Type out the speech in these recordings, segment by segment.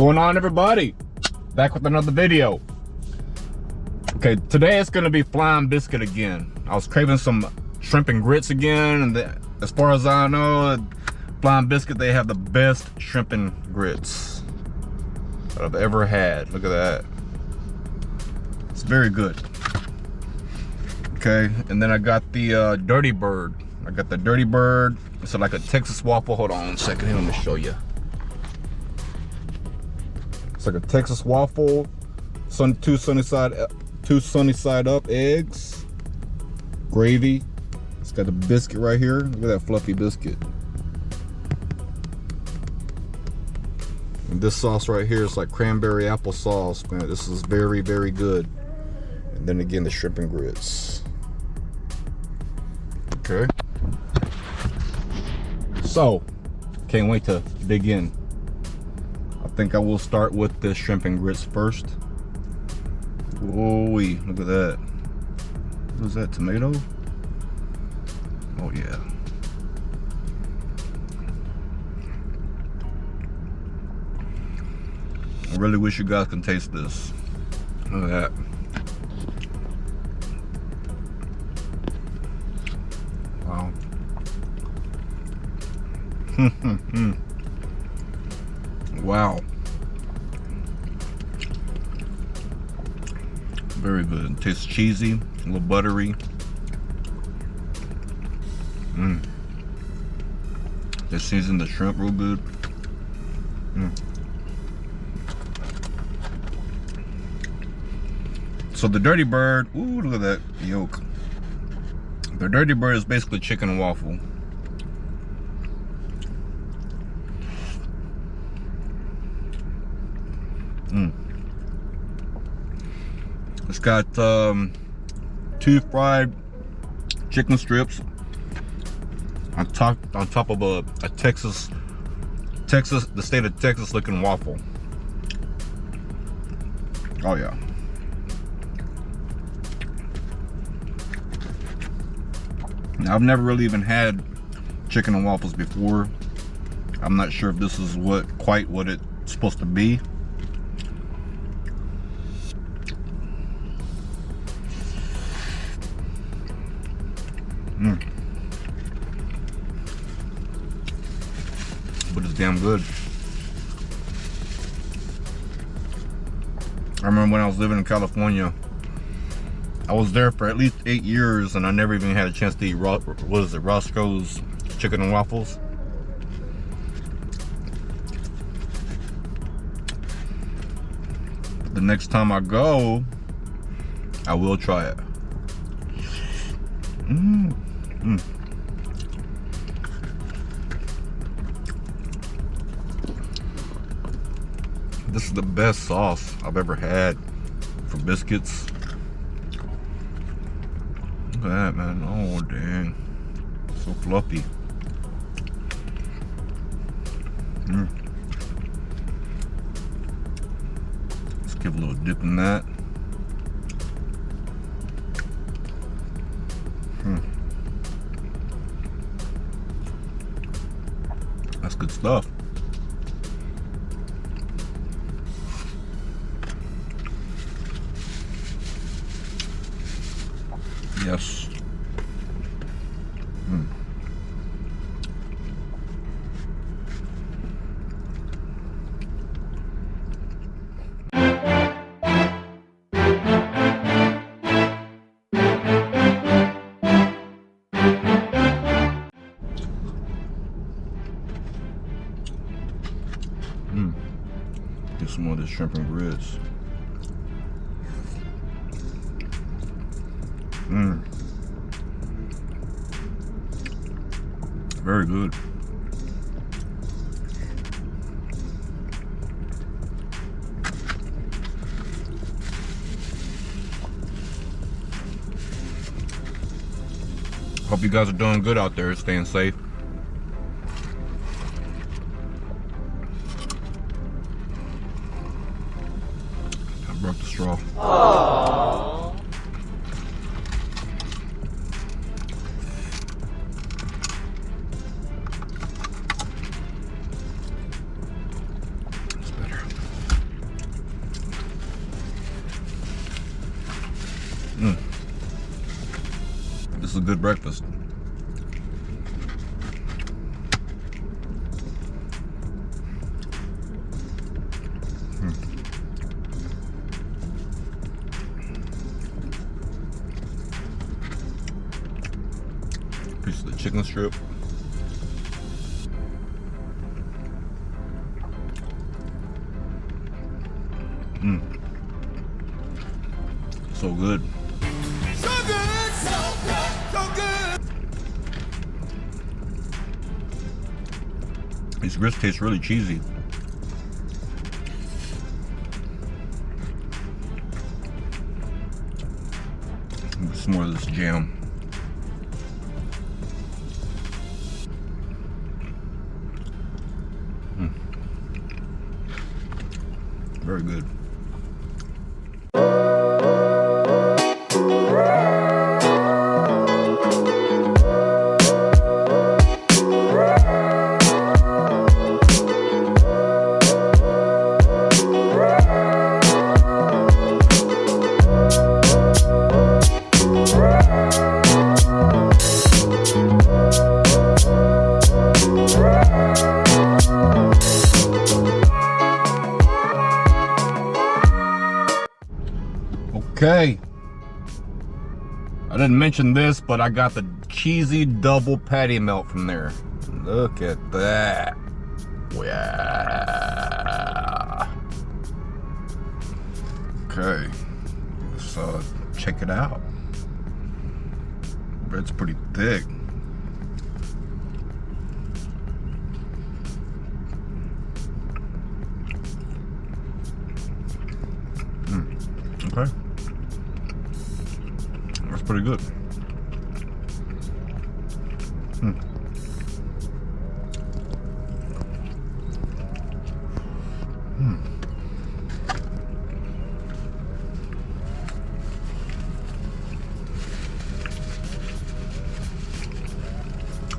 Going on, everybody? Back with another video. Okay, today it's gonna be flying biscuit again. I was craving some shrimp and grits again, and as far as I know, flying biscuit, they have the best shrimp and grits that I've ever had. Look at that. It's very good. Okay, and then I got the Dirty Bird. I got the Dirty Bird. It's like a Texas waffle. Hold on a second here, let me show you. It's like a Texas waffle. Two sunny side up eggs, gravy. It's got the biscuit right here. Look at that fluffy biscuit. And this sauce right here is like cranberry apple sauce, man. This is very, very good. And then again, the shrimp and grits. Okay. So, can't wait to dig in. I think I will start with the shrimp and grits first. Whoa-wee, look at that. What is that, tomato? Oh yeah. I really wish you guys can taste this. Look at that. Wow. Wow. Very good. It tastes cheesy, a little buttery. They season the shrimp real good. So the Dirty Bird, ooh, look at that yolk. The Dirty Bird is basically chicken and waffle. It's got 2 fried chicken strips on top of a Texas, the state of Texas looking waffle. Oh yeah. Now, I've never really even had chicken and waffles before. I'm not sure if this is quite what it's supposed to be. But it's damn good. I remember when I was living in California, I was there for at least 8 years and I never even had a chance to eat Roscoe's chicken and waffles. The next time I go, I will try it. This is the best sauce I've ever had for biscuits. Look at that, man. Oh, dang. So fluffy. Let's give a little dip in that. That's good stuff. Yes. Get some more of this shrimp and grits. Very good. Hope you guys are doing good out there, staying safe. I broke the straw. Aww. It's better. This is a good breakfast. Piece of the chicken strip. So good. So good, so good, so good. These grits taste really cheesy. Some more of this jam. Very good. Okay, I didn't mention this, but I got the cheesy double patty melt from there. Look at that. Yeah. Okay, let's check it out. Bread's pretty thick. Okay. That's pretty good.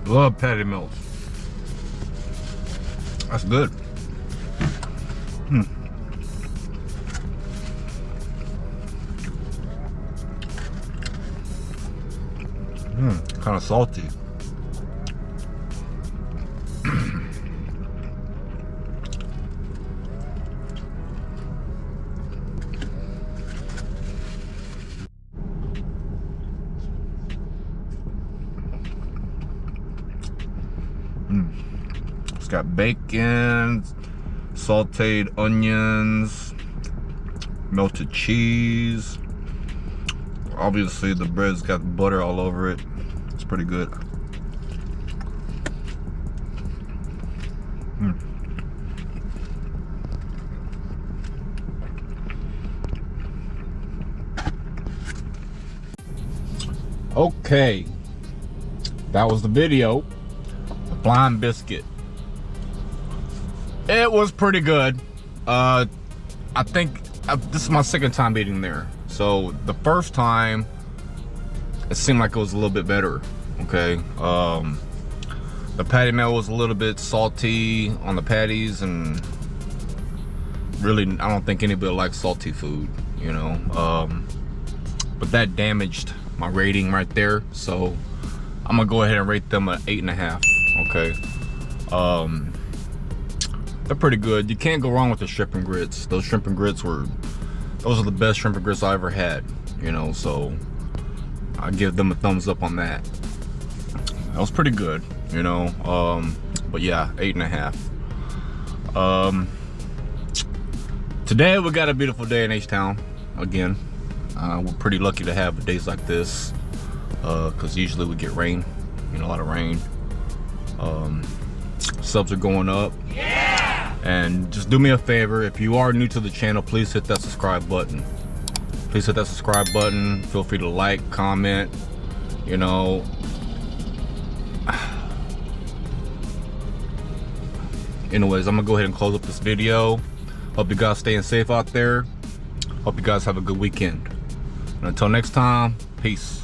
Love patty melts. That's good. Kind of salty. It's got bacon, sauteed onions, melted cheese. Obviously the bread's got butter all over it. It's pretty good. Okay, that was the video. The blind biscuit. It was pretty good. I think this is my second time eating there. So the first time, it seemed like it was a little bit better. Okay, the patty melt was a little bit salty on the patties, and really, I don't think anybody likes salty food, you know. But that damaged my rating right there, so I'm gonna go ahead and rate them an 8.5. Okay, they're pretty good. You can't go wrong with the shrimp and grits. Those shrimp and grits those are the best shrimp and grits I ever had, you know, so I give them a thumbs up on that. That was pretty good, you know. But yeah, 8.5. Today we got a beautiful day in H-Town again. We're pretty lucky to have days like this, because usually we get rain, you know, a lot of rain. Subs are going up. Yeah! And just do me a favor, if you are new to the channel, please hit that subscribe button. Please hit that subscribe button. Feel free to like, comment, you know. Anyways, I'm gonna go ahead and close up this video. Hope you guys staying safe out there. Hope you guys have a good weekend. And until next time, peace.